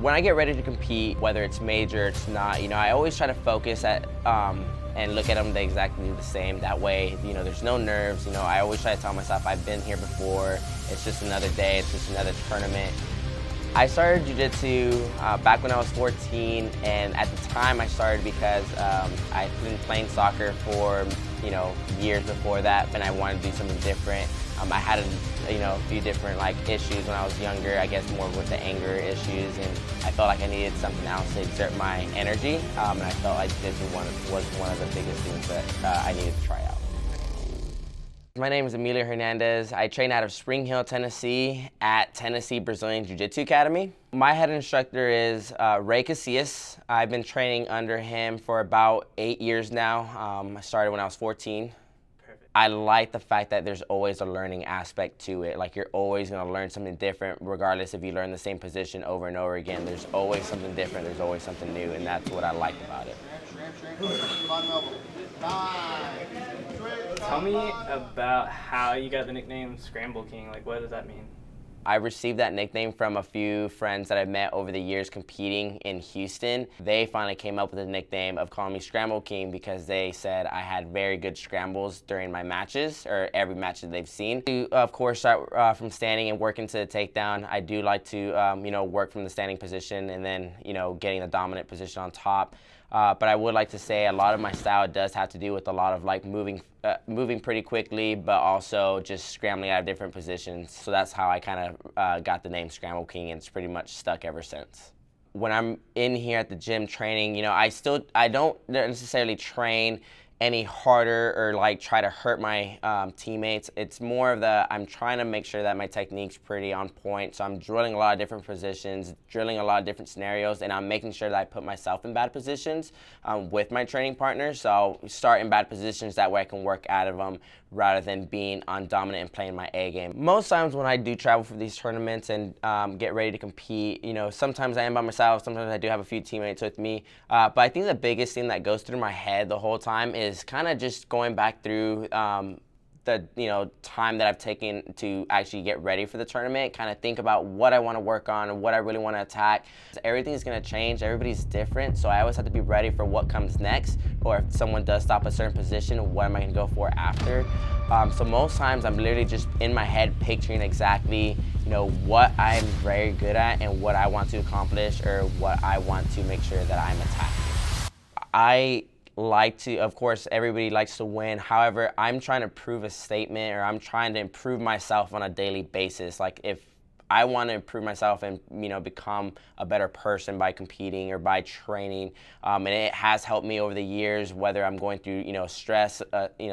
When I get ready to compete, whether it's major or it's not, I always try to focus at and look at them exactly the same. That way, there's no nerves. I always try to tell myself I've been here before. It's just another day. It's just another tournament. I started jiu-jitsu back when I was 14, and at the time I started because I'd been playing soccer for years before that, and I wanted to do something different. I had a few different issues when I was younger, I guess more with the anger issues, and I felt like I needed something else to exert my energy, and I felt like jiu-jitsu was one of the biggest things that I needed to try out. My name is Emilio Hernandez. I train out of Spring Hill, Tennessee at Tennessee Brazilian Jiu-Jitsu Academy. My head instructor is Ray Casillas. I've been training under him for about 8 years now. I started when I was 14. Perfect. I like the fact that there's always a learning aspect to it. Like, you're always going to learn something different regardless if you learn the same position over and over again. There's always something different. There's always something new, and that's what I like about it. Tell me about how you got the nickname Scramble King. What does that mean? I received that nickname from a few friends that I've met over the years competing in Houston. They finally came up with the nickname of calling me Scramble King because they said I had very good scrambles during my matches, or every match that they've seen. To, of course, start from standing and working to the takedown. I do like to, work from the standing position and then, getting the dominant position on top. But I would like to say a lot of my style does have to do with a lot of moving pretty quickly, but also just scrambling out of different positions. So that's how I kind of got the name Scramble King, and it's pretty much stuck ever since. When I'm in here at the gym training, I don't necessarily train any harder or try to hurt my teammates. It's more of I'm trying to make sure that my technique's pretty on point. So I'm drilling a lot of different positions, drilling a lot of different scenarios, and I'm making sure that I put myself in bad positions with my training partners. So I'll start in bad positions, that way I can work out of them rather than being undominant and playing my A game. Most times when I do travel for these tournaments and get ready to compete, sometimes I am by myself, sometimes I do have a few teammates with me, but I think the biggest thing that goes through my head the whole time is kind of just going back through the time that I've taken to actually get ready for the tournament, kind of think about what I want to work on and what I really want to attack. Everything's going to change, everybody's different, so I always have to be ready for what comes next, or if someone does stop a certain position, what am I going to go for after. So most times I'm literally just in my head picturing exactly what I'm very good at and what I want to accomplish, or what I want to make sure that I'm attacking. Of course, everybody likes to win. However, I'm trying to prove a statement, or I'm trying to improve myself on a daily basis. If I want to improve myself and become a better person by competing or by training, and it has helped me over the years, whether I'm going through stress,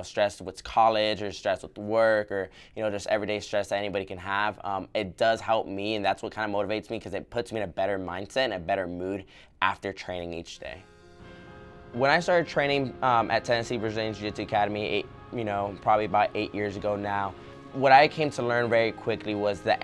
stress with college or stress with work, or just everyday stress that anybody can have. It does help me, and that's what kind of motivates me, because it puts me in a better mindset and a better mood after training each day. When I started training at Tennessee Brazilian Jiu-Jitsu Academy, probably about 8 years ago now, what I came to learn very quickly was the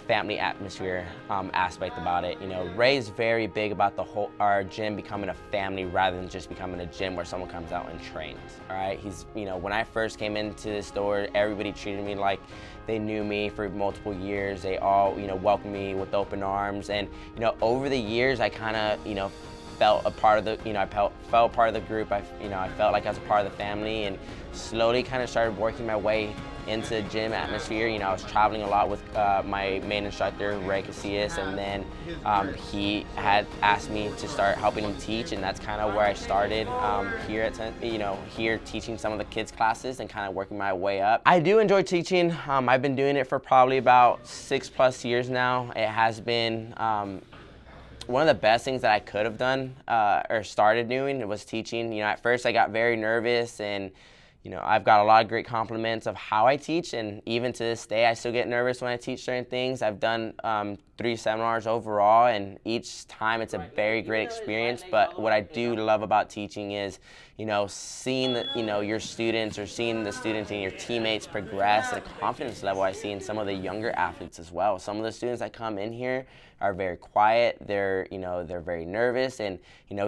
family atmosphere aspect about it. Ray's very big about our gym becoming a family rather than just becoming a gym where someone comes out and trains. All right, when I first came into this store, everybody treated me like they knew me for multiple years. They all, welcomed me with open arms, and over the years, I kind of, felt a part of the, I felt part of the group. I felt like I was a part of the family, and slowly kind of started working my way into the gym atmosphere. I was traveling a lot with my main instructor, Ray Casillas, and then he had asked me to start helping him teach, and that's kind of where I started here at here teaching some of the kids' classes and kind of working my way up. I do enjoy teaching. I've been doing it for probably about 6+ years now. It has been one of the best things that I could have done or started doing was teaching. At first I got very nervous, and I've got a lot of great compliments of how I teach, and even to this day I still get nervous when I teach certain things. I've done 3 seminars overall, and each time it's a very great experience. But what I do love about teaching is seeing your students, or seeing the students and your teammates progress at a confidence level I see in some of the younger athletes as well. Some of the students that come in here are very quiet. They're very nervous, and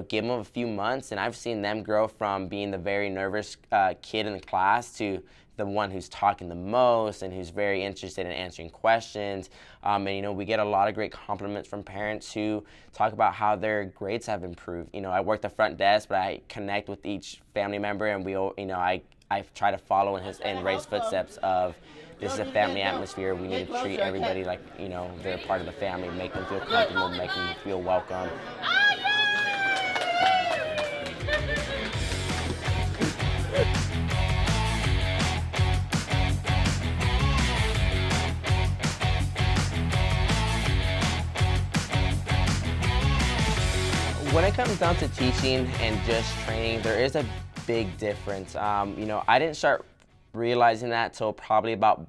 give them a few months, and I've seen them grow from being the very nervous kid in the class to the one who's talking the most and who's very interested in answering questions. And we get a lot of great compliments from parents who talk about how their grades have improved. I work the front desk, but I connect with each family member, and I try to follow in Ray's footsteps of, this is a family atmosphere. We need to treat everybody like they're a part of the family, make them feel comfortable, make them feel welcome. When it comes down to teaching and just training, there is a big difference. I didn't start realizing that till probably about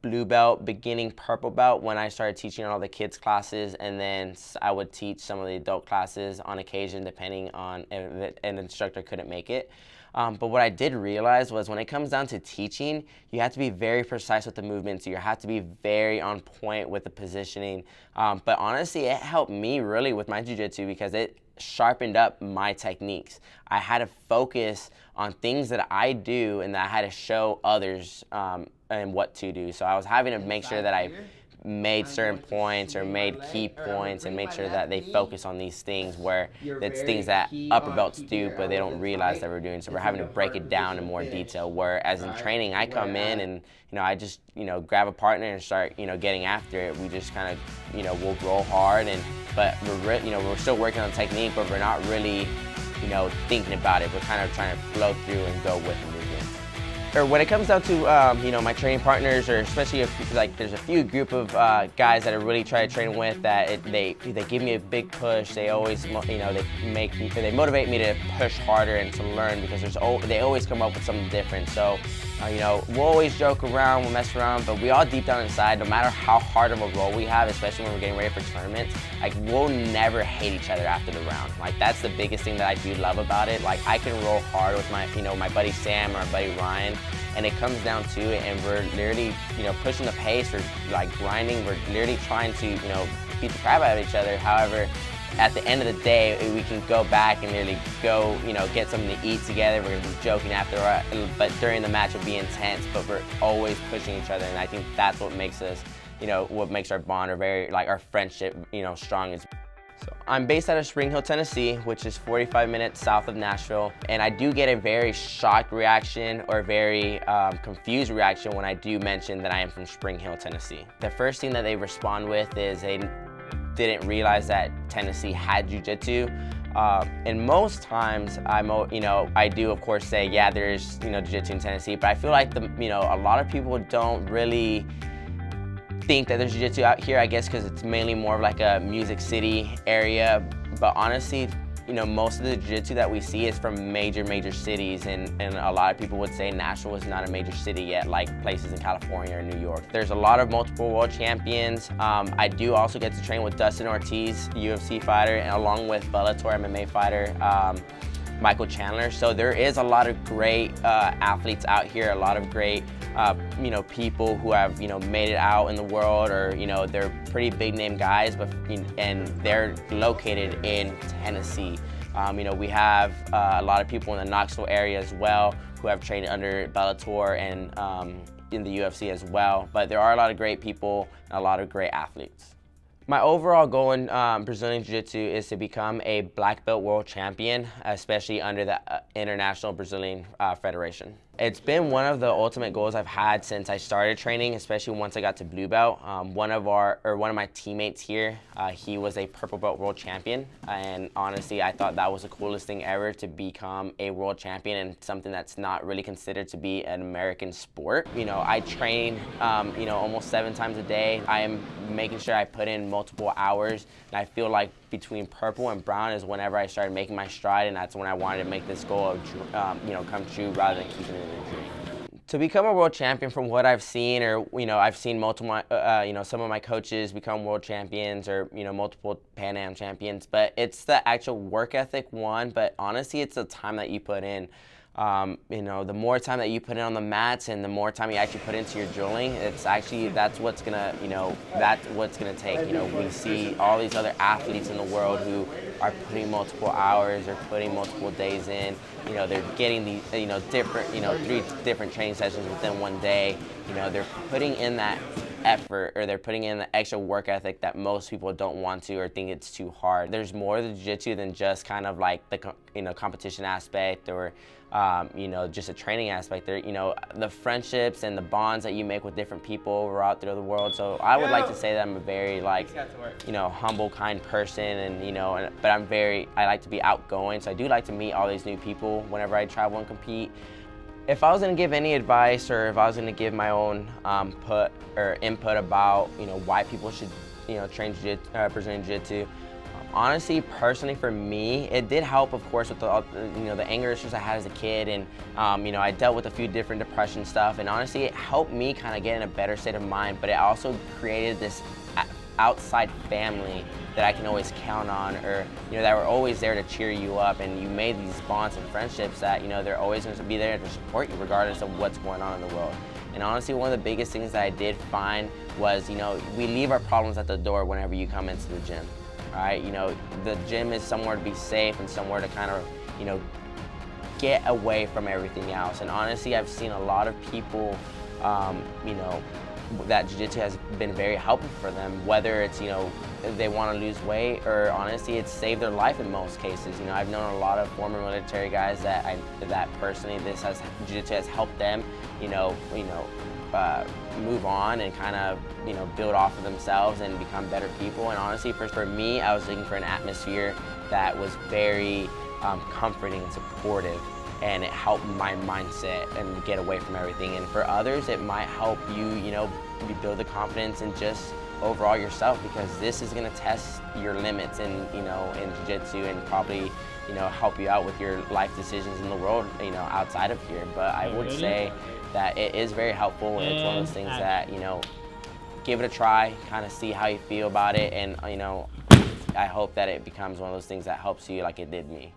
blue belt, beginning purple belt, when I started teaching all the kids classes, and then I would teach some of the adult classes on occasion, depending on if an instructor couldn't make it. But what I did realize was, when it comes down to teaching, you have to be very precise with the movements. You have to be very on point with the positioning. But honestly, it helped me really with my jiu-jitsu, because it sharpened up my techniques. I had to focus on things that I do, and that I had to show others and what to do. So I was having to make sure that I made certain points or made key points, and make sure that they focus on these things, where it's things that upper belts do but they don't realize that we're doing. So we're having to break it down in more detail, whereas in training I come in and I just grab a partner and start getting after it. We just kind of we'll roll hard, but we're still working on technique, but we're not really thinking about it. We're kind of trying to flow through and go with the movement. Or when it comes down to my training partners, or especially if there's a few group of guys that I really try to train with, that they give me a big push. They always they motivate me to push harder and to learn, because they always come up with something different. So we'll always joke around, we'll mess around, but we all deep down inside, no matter how hard of a role we have, especially when we're getting ready for tournaments, we'll never hate each other after the round. That's the biggest thing that I do love about it. I can roll hard with my buddy Sam or my buddy Ryan, and it comes down to it, and we're literally pushing the pace, we're grinding, we're literally trying to beat the crap out of each other. However, at the end of the day, we can go back and really go, get something to eat together. We're gonna be joking after, but during the match it'll be intense. But we're always pushing each other, and I think that's what makes us, what makes our bond, or our friendship, strong. So I'm based out of Spring Hill, Tennessee, which is 45 minutes south of Nashville, and I do get a very shocked reaction, or very confused reaction, when I do mention that I am from Spring Hill, Tennessee. The first thing that they respond with is they didn't realize that Tennessee had jiu-jitsu. And most times I do of course say, yeah, there's jiu-jitsu in Tennessee, but I feel like a lot of people don't really think that there's jiu-jitsu out here, I guess because it's mainly more of a Music City area. But honestly, most of the jiu-jitsu that we see is from major cities, and a lot of people would say Nashville is not a major city yet, like places in California or New York. There's a lot of multiple world champions. I do also get to train with Dustin Ortiz, UFC fighter, and along with Bellator MMA fighter, Michael Chandler. So there is a lot of great athletes out here, a lot of great people who have made it out in the world, or they're pretty big name guys, and they're located in Tennessee. We have a lot of people in the Knoxville area as well who have trained under Bellator and in the UFC as well. But there are a lot of great people and a lot of great athletes. My overall goal in Brazilian Jiu-Jitsu is to become a black belt world champion, especially under the International Brazilian Federation. It's been one of the ultimate goals I've had since I started training, especially once I got to blue belt. One of my teammates here, he was a purple belt world champion, and honestly, I thought that was the coolest thing ever, to become a world champion and something that's not really considered to be an American sport. I train, almost 7 times a day. I am making sure I put in multiple hours, and I feel like between purple and brown is whenever I started making my stride, and that's when I wanted to make this goal of come true rather than keeping it in a dream. To become a world champion, from what I've seen, or I've seen multiple, some of my coaches become world champions, or multiple Pan Am champions. But it's the actual work ethic one. But honestly, it's the time that you put in. The more time that you put in on the mats and the more time you actually put into your drilling, that's what's gonna take. We see all these other athletes in the world who are putting multiple hours or putting multiple days in. They're getting these, different, 3 different training sessions within one day. They're putting in that effort, or they're putting in the extra work ethic that most people don't want to or think it's too hard. There's more to jiu-jitsu than just kind of like the competition aspect, or just a training aspect. There, the friendships and the bonds that you make with different people out through the world. So I would like to say that I'm a very humble, kind person, and but I like to be outgoing. So I do like to meet all these new people whenever I travel and compete. If I was going to give any advice, or if I was going to give my own input about why people should train Brazilian Jiu-Jitsu, honestly, personally for me, it did help, of course, with the anger issues I had as a kid, and I dealt with a few different depression stuff, and honestly, it helped me kind of get in a better state of mind. But it also created this outside family that I can always count on, or that were always there to cheer you up, and you made these bonds and friendships that they're always going to be there to support you regardless of what's going on in the world. And honestly, one of the biggest things that I did find was we leave our problems at the door whenever you come into the gym. All right, the gym is somewhere to be safe and somewhere to kind of get away from everything else. And honestly, I've seen a lot of people that jiu-jitsu has been very helpful for them, whether it's they want to lose weight, or honestly it's saved their life in most cases. I've known a lot of former military guys that personally jiu-jitsu has helped them move on and kind of build off of themselves and become better people. And honestly, for me, I was looking for an atmosphere that was very comforting and supportive, and it helped my mindset and get away from everything. And for others, it might help you, you build the confidence and just overall yourself, because this is going to test your limits in jiu-jitsu, and probably help you out with your life decisions in the world outside of here. But I would say that it is very helpful, and it's one of those things that give it a try, kind of see how you feel about it, and I hope that it becomes one of those things that helps you like it did me.